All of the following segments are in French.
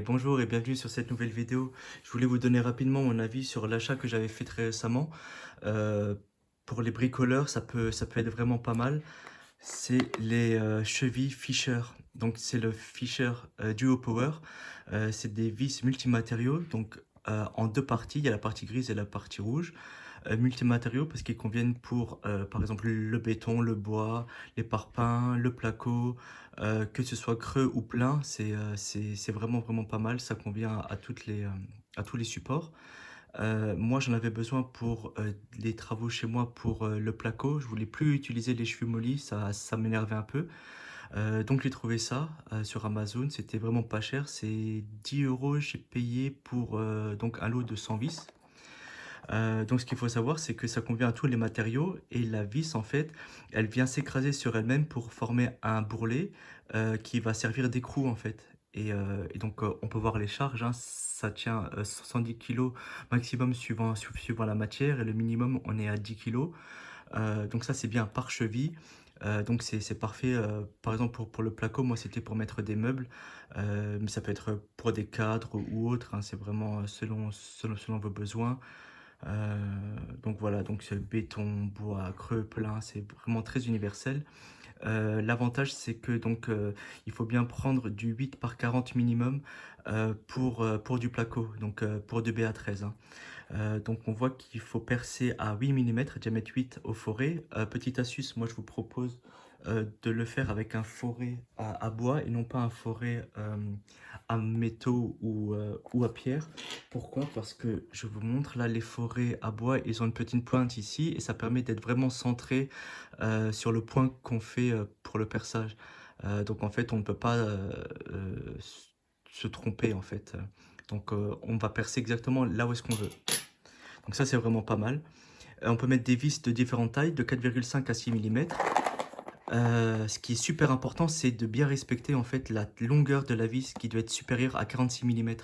Bonjour et bienvenue sur cette nouvelle vidéo. Je voulais vous donner rapidement mon avis sur l'achat que j'avais fait très récemment. Euh, pour les bricoleurs, ça peut être vraiment pas mal. C'est les chevilles Fisher. Donc c'est le Fisher Duo Power. C'est des vis multimatériaux. Donc en deux parties, il y a la partie grise et la partie rouge. Multimatériaux parce qu'ils conviennent pour par exemple le béton, le bois, les parpaings, le placo, que ce soit creux ou plein, c'est vraiment vraiment pas mal, ça convient à tous les supports. Moi j'en avais besoin pour les travaux chez moi pour le placo, je voulais plus utiliser les cheveux mollis, ça m'énervait un peu. Donc j'ai trouvé ça sur Amazon, c'était vraiment pas cher, c'est 10 euros, j'ai payé pour donc un lot de 100 vis. Donc ce qu'il faut savoir, c'est que ça convient à tous les matériaux et la vis, en fait, elle vient s'écraser sur elle-même pour former un bourrelet qui va servir d'écrou, en fait. Et donc on peut voir les charges, hein, ça tient 70 kg maximum suivant la matière et le minimum on est à 10 kg. Donc ça c'est bien par cheville. Donc c'est parfait. Par exemple pour le placo, moi c'était pour mettre des meubles, mais ça peut être pour des cadres ou autre, hein, c'est vraiment selon vos besoins. Euh, donc voilà, donc c'est béton, bois, creux, plein, c'est vraiment très universel. L'avantage c'est que donc il faut bien prendre du 8 par 40 minimum pour du placo, donc pour du BA13, hein. Donc on voit qu'il faut percer à 8 mm, diamètre 8 au forêt. Petite astuce, moi je vous propose de le faire avec un forêt à bois et non pas un forêt à métaux ou à pierre. Pourquoi? Parce que je vous montre là les forêts à bois, ils ont une petite pointe ici et ça permet d'être vraiment centré sur le point qu'on fait pour le perçage. Donc en fait on ne peut pas se tromper en fait. Donc on va percer exactement là où est-ce qu'on veut. Donc ça c'est vraiment pas mal. On peut mettre des vis de différentes tailles, de 4,5 à 6 mm. Ce qui est super important, c'est de bien respecter en fait la longueur de la vis qui doit être supérieure à 46 mm.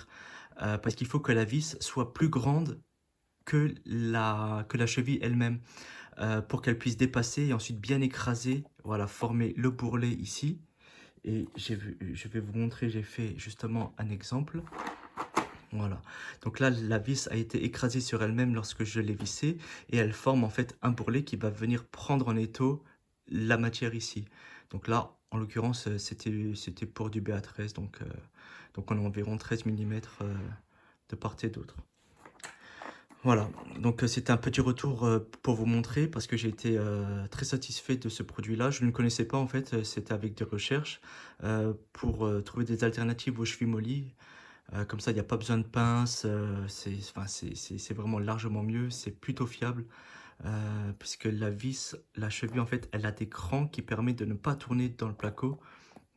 Parce qu'il faut que la vis soit plus grande que la cheville elle-même pour qu'elle puisse dépasser et ensuite bien écraser, voilà, former le bourrelet ici. Et je vais vous montrer, j'ai fait justement un exemple. Voilà. Donc là, la vis a été écrasée sur elle-même lorsque je l'ai vissée et elle forme en fait un bourrelet qui va venir prendre en étau la matière ici. Donc là, en l'occurrence, c'était pour du BA13, donc on a environ 13 mm de part et d'autre. Voilà, donc c'était un petit retour pour vous montrer parce que j'ai été très satisfait de ce produit-là. Je ne le connaissais pas en fait, c'était avec des recherches pour trouver des alternatives aux chevilles molly. Comme ça, il n'y a pas besoin de pince, enfin, c'est vraiment largement mieux, c'est plutôt fiable, puisque la vis, la cheville, en fait, elle a des crans qui permettent de ne pas tourner dans le placo,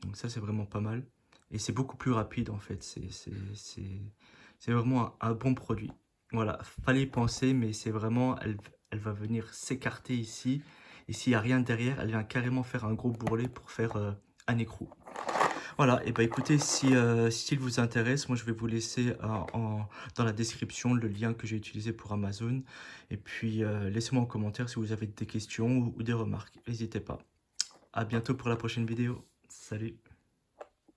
donc ça, c'est vraiment pas mal. Et c'est beaucoup plus rapide, en fait, c'est vraiment un bon produit. Voilà, fallait y penser, mais c'est vraiment, elle va venir s'écarter ici, et s'il n'y a rien derrière, elle vient carrément faire un gros bourrelet pour faire un écrou. Voilà, et bah écoutez, si il vous intéresse, moi je vais vous laisser dans la description le lien que j'ai utilisé pour Amazon. Et puis laissez-moi en commentaire si vous avez des questions ou des remarques. N'hésitez pas. À bientôt pour la prochaine vidéo. Salut!